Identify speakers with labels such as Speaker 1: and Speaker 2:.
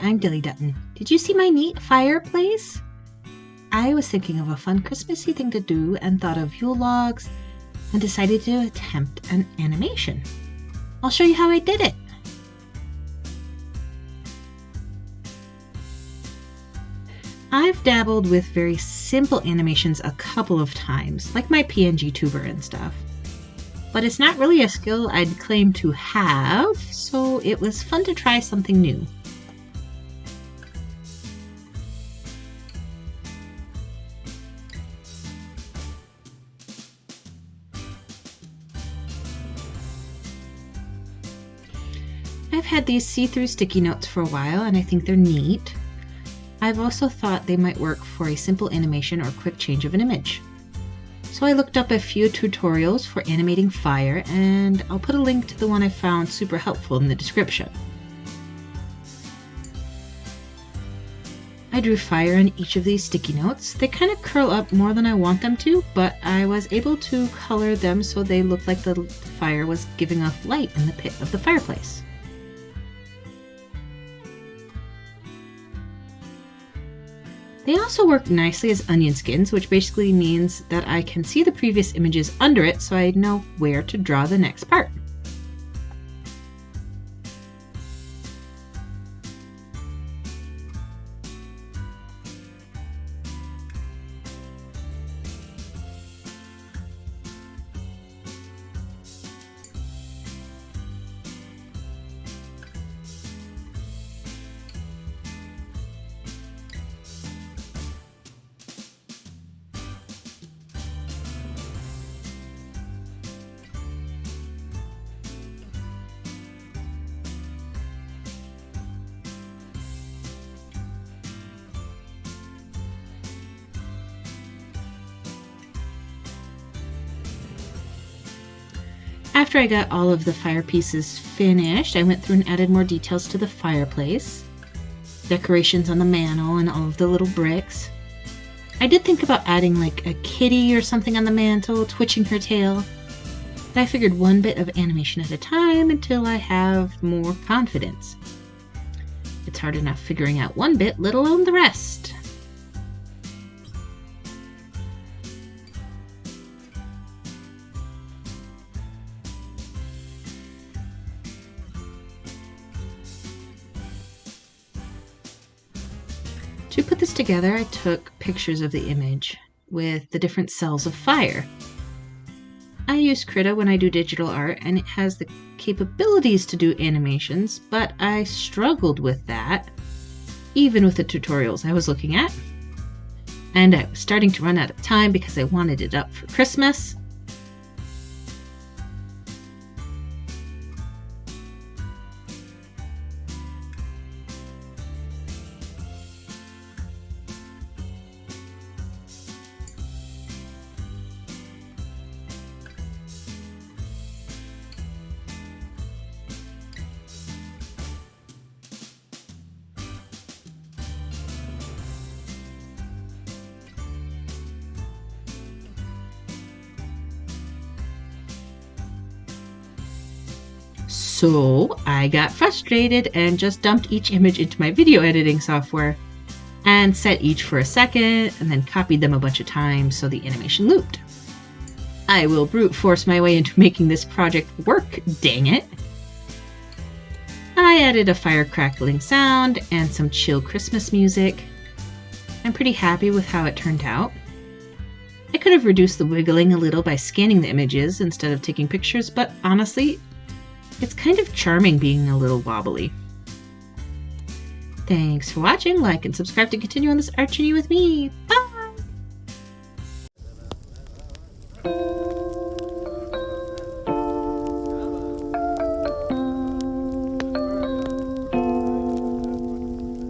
Speaker 1: I'm Dilly Dutton. Did you see my neat fireplace? I was thinking of a fun Christmassy thing to do and thought of Yule logs and decided to attempt an animation. I'll show you how I did it. I've dabbled with very simple animations a couple of times, like my PNG tuber and stuff. But it's not really a skill I'd claim to have, so it was fun to try something new. I've had these see-through sticky notes for a while and I think they're neat. I've also thought they might work for a simple animation or quick change of an image. So I looked up a few tutorials for animating fire, and I'll put a link to the one I found super helpful in the description. I drew fire in each of these sticky notes. They kind of curl up more than I want them to, but I was able to color them so they looked like the fire was giving off light in the pit of the fireplace. They also work nicely as onion skins, which basically means that I can see the previous images under it so I know where to draw the next part. After I got all of the fire pieces finished, I went through and added more details to the fireplace, decorations on the mantle, and all of the little bricks. I did think about adding like a kitty or something on the mantle, twitching her tail, but I figured one bit of animation at a time until I have more confidence. It's hard enough figuring out one bit, let alone the rest. To put this together, I took pictures of the image with the different cells of fire. I use Krita when I do digital art, and it has the capabilities to do animations, but I struggled with that, even with the tutorials I was looking at. And I was starting to run out of time because I wanted it up for Christmas. So I got frustrated and just dumped each image into my video editing software and set each for a second and then copied them a bunch of times so the animation looped. I will brute force my way into making this project work, dang it. I added a fire crackling sound and some chill Christmas music. I'm pretty happy with how it turned out. I could have reduced the wiggling a little by scanning the images instead of taking pictures, but honestly, it's kind of charming being a little wobbly. Thanks for watching. Like and subscribe to continue on this art journey with me. Bye!